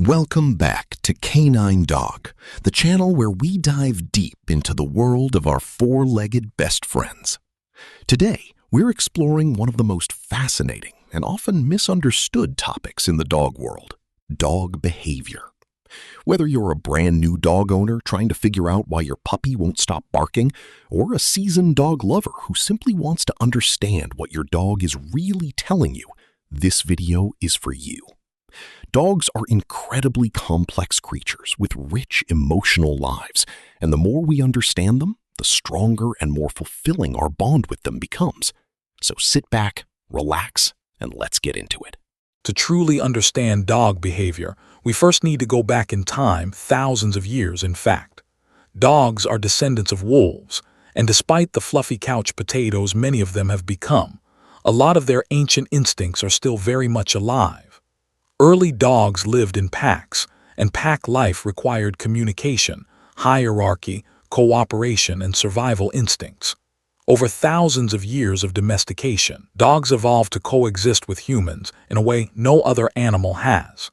Welcome back to Canine Dog, the channel where we dive deep into the world of our four-legged best friends. Today, we're exploring one of the most fascinating and often misunderstood topics in the dog world: dog behavior. Whether you're a brand new dog owner trying to figure out why your puppy won't stop barking, or a seasoned dog lover who simply wants to understand what your dog is really telling you, this video is for you. Dogs are incredibly complex creatures with rich emotional lives, and the more we understand them, the stronger and more fulfilling our bond with them becomes. So sit back, relax, and let's get into it. To truly understand dog behavior, we first need to go back in time, thousands of years in fact. Dogs are descendants of wolves, and despite the fluffy couch potatoes many of them have become, a lot of their ancient instincts are still very much alive. Early dogs lived in packs, and pack life required communication, hierarchy, cooperation, and survival instincts. Over thousands of years of domestication, dogs evolved to coexist with humans in a way no other animal has.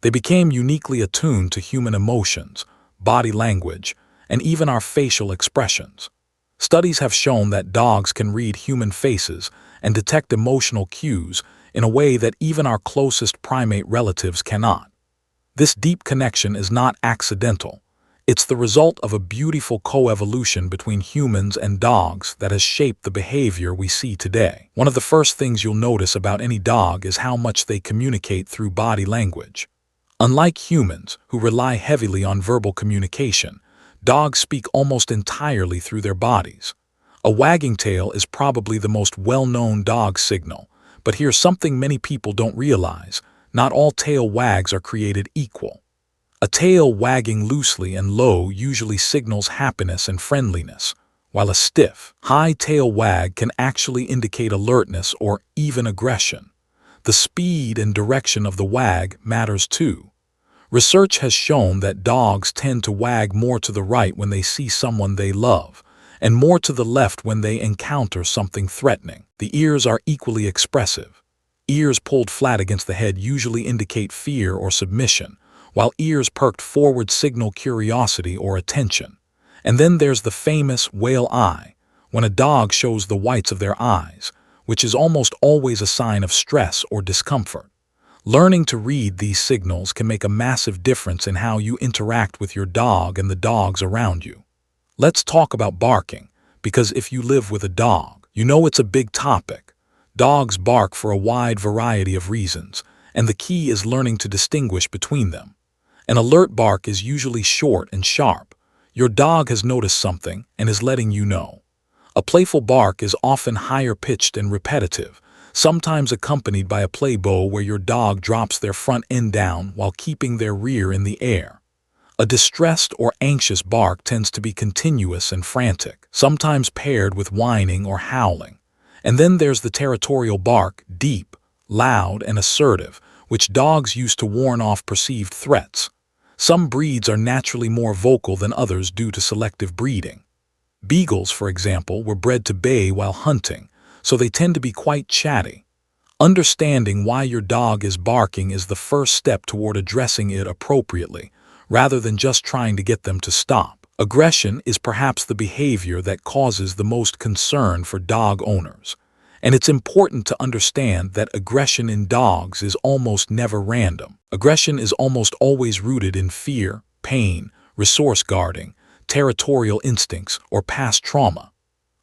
They became uniquely attuned to human emotions, body language, and even our facial expressions. Studies have shown that dogs can read human faces and detect emotional cues in a way that even our closest primate relatives cannot. This deep connection is not accidental. It's the result of a beautiful coevolution between humans and dogs that has shaped the behavior we see today. One of the first things you'll notice about any dog is how much they communicate through body language. Unlike humans, who rely heavily on verbal communication, dogs speak almost entirely through their bodies. A wagging tail is probably the most well-known dog signal, but here's something many people don't realize: not all tail wags are created equal. A tail wagging loosely and low usually signals happiness and friendliness, while a stiff, high tail wag can actually indicate alertness or even aggression. The speed and direction of the wag matters too. Research has shown that dogs tend to wag more to the right when they see someone they love, and more to the left when they encounter something threatening. The ears are equally expressive. Ears pulled flat against the head usually indicate fear or submission, while ears perked forward signal curiosity or attention. And then there's the famous whale eye, when a dog shows the whites of their eyes, which is almost always a sign of stress or discomfort. Learning to read these signals can make a massive difference in how you interact with your dog and the dogs around you. Let's talk about barking, because if you live with a dog, you know it's a big topic. Dogs bark for a wide variety of reasons, and the key is learning to distinguish between them. An alert bark is usually short and sharp. Your dog has noticed something and is letting you know. A playful bark is often higher-pitched and repetitive, sometimes accompanied by a play bow where your dog drops their front end down while keeping their rear in the air. A distressed or anxious bark tends to be continuous and frantic, sometimes paired with whining or howling. And then there's the territorial bark, deep, loud, and assertive, which dogs use to warn off perceived threats. Some breeds are naturally more vocal than others due to selective breeding. Beagles, for example, were bred to bay while hunting, so they tend to be quite chatty. Understanding why your dog is barking is the first step toward addressing it appropriately, rather than just trying to get them to stop. Aggression is perhaps the behavior that causes the most concern for dog owners. And it's important to understand that aggression in dogs is almost never random. Aggression is almost always rooted in fear, pain, resource guarding, territorial instincts, or past trauma.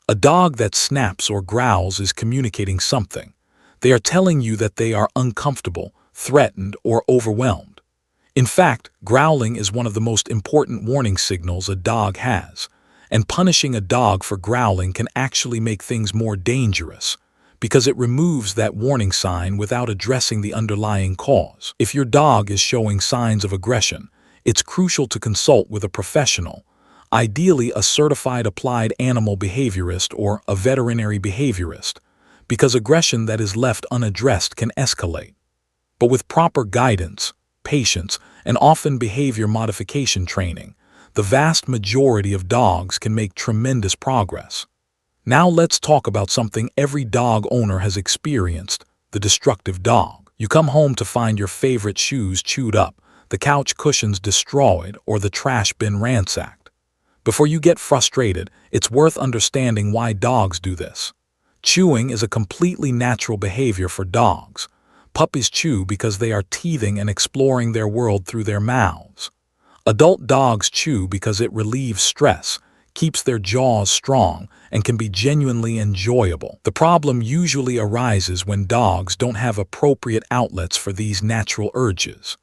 A dog that snaps or growls is communicating something. They are telling you that they are uncomfortable, threatened, or overwhelmed. In fact, growling is one of the most important warning signals a dog has, and punishing a dog for growling can actually make things more dangerous, because it removes that warning sign without addressing the underlying cause. If your dog is showing signs of aggression, it's crucial to consult with a professional, ideally a certified applied animal behaviorist or a veterinary behaviorist, because aggression that is left unaddressed can escalate. But with proper guidance, patience, and often behavior modification training, the vast majority of dogs can make tremendous progress. Now let's talk about something every dog owner has experienced: the destructive dog. You come home to find your favorite shoes chewed up, the couch cushions destroyed, or the trash bin ransacked. Before you get frustrated, it's worth understanding why dogs do this. Chewing is a completely natural behavior for dogs. Puppies chew because they are teething and exploring their world through their mouths. Adult dogs chew because it relieves stress, keeps their jaws strong, and can be genuinely enjoyable. The problem usually arises when dogs don't have appropriate outlets for these natural urges.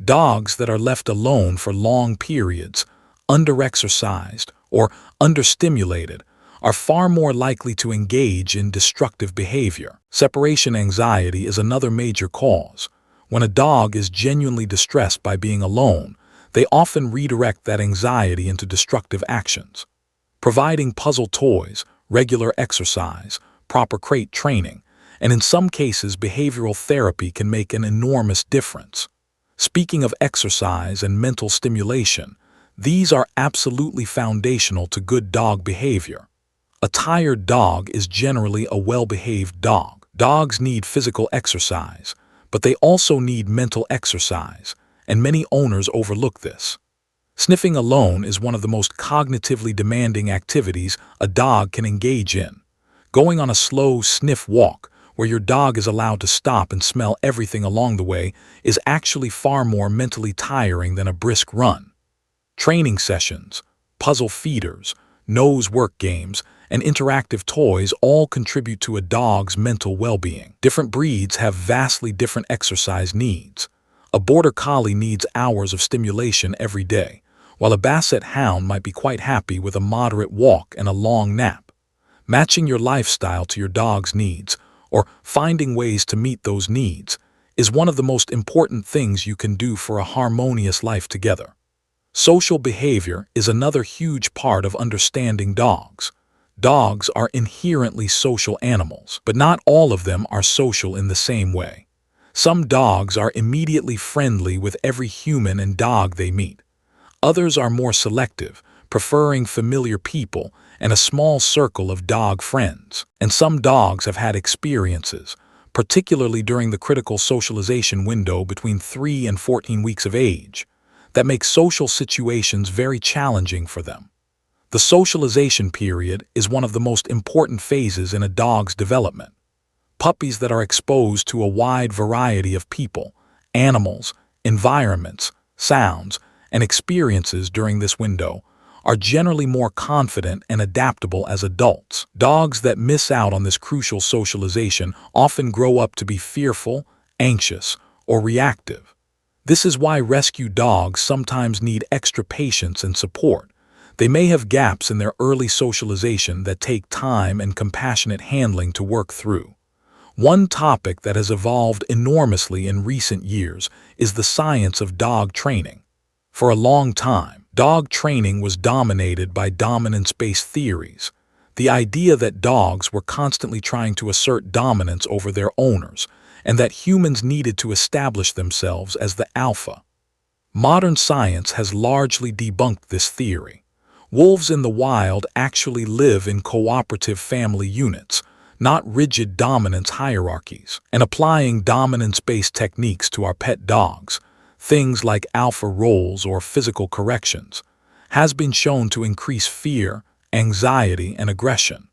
Dogs that are left alone for long periods, underexercised, or understimulated, are far more likely to engage in destructive behavior. Separation anxiety is another major cause. When a dog is genuinely distressed by being alone, they often redirect that anxiety into destructive actions. Providing puzzle toys, regular exercise, proper crate training, and in some cases behavioral therapy can make an enormous difference. Speaking of exercise and mental stimulation, these are absolutely foundational to good dog behavior. A tired dog is generally a well-behaved dog. Dogs need physical exercise, but they also need mental exercise, and many owners overlook this. Sniffing alone is one of the most cognitively demanding activities a dog can engage in. Going on a slow sniff walk, where your dog is allowed to stop and smell everything along the way, is actually far more mentally tiring than a brisk run. Training sessions, puzzle feeders, nose work games, and interactive toys all contribute to a dog's mental well-being. Different breeds have vastly different exercise needs. A border collie needs hours of stimulation every day, while a basset hound might be quite happy with a moderate walk and a long nap. Matching your lifestyle to your dog's needs, or finding ways to meet those needs, is one of the most important things you can do for a harmonious life together. Social behavior is another huge part of understanding dogs. Dogs are inherently social animals, but not all of them are social in the same way. Some dogs are immediately friendly with every human and dog they meet. Others are more selective, preferring familiar people and a small circle of dog friends. And some dogs have had experiences, particularly during the critical socialization window between 3 and 14 weeks of age, that make social situations very challenging for them. The socialization period is one of the most important phases in a dog's development. Puppies that are exposed to a wide variety of people, animals, environments, sounds, and experiences during this window are generally more confident and adaptable as adults. Dogs that miss out on this crucial socialization often grow up to be fearful, anxious, or reactive. This is why rescue dogs sometimes need extra patience and support. They may have gaps in their early socialization that take time and compassionate handling to work through. One topic that has evolved enormously in recent years is the science of dog training. For a long time, dog training was dominated by dominance-based theories, the idea that dogs were constantly trying to assert dominance over their owners, and that humans needed to establish themselves as the alpha. Modern science has largely debunked this theory. Wolves in the wild actually live in cooperative family units, not rigid dominance hierarchies. And applying dominance-based techniques to our pet dogs, things like alpha roles or physical corrections, has been shown to increase fear, anxiety, and aggression.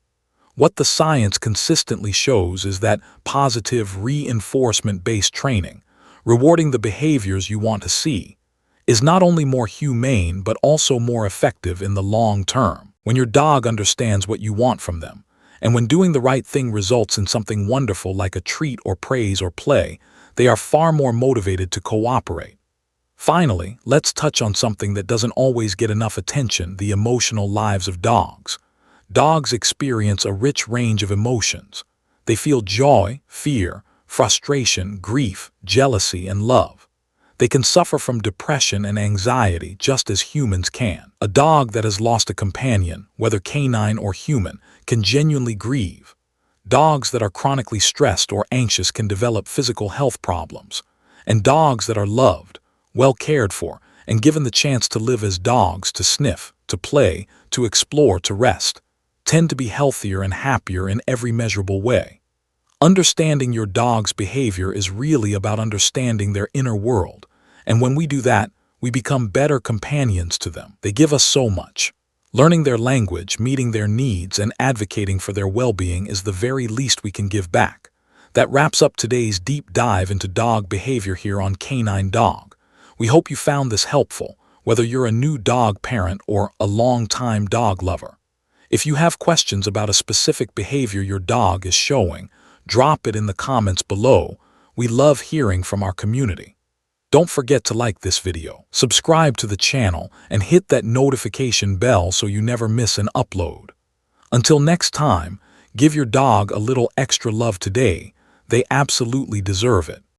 What the science consistently shows is that positive reinforcement-based training, rewarding the behaviors you want to see, is not only more humane but also more effective in the long term. When your dog understands what you want from them, and when doing the right thing results in something wonderful like a treat or praise or play, they are far more motivated to cooperate. Finally, let's touch on something that doesn't always get enough attention: the emotional lives of dogs. Dogs experience a rich range of emotions. They feel joy, fear, frustration, grief, jealousy, and love. They can suffer from depression and anxiety just as humans can. A dog that has lost a companion, whether canine or human, can genuinely grieve. Dogs that are chronically stressed or anxious can develop physical health problems. And dogs that are loved, well cared for, and given the chance to live as dogs, to sniff, to play, to explore, to rest, tend to be healthier and happier in every measurable way. Understanding your dog's behavior is really about understanding their inner world And when we do that, we become better companions to them. They give us so much. Learning their language, meeting their needs, and advocating for their well-being is the very least we can give back. That wraps up today's deep dive into dog behavior here on Canine Dog. We hope you found this helpful, whether you're a new dog parent or a long-time dog lover. If you have questions about a specific behavior your dog is showing, drop it in the comments below. We love hearing from our community. Don't forget to like this video, subscribe to the channel, and hit that notification bell so you never miss an upload. Until next time, give your dog a little extra love today. They absolutely deserve it.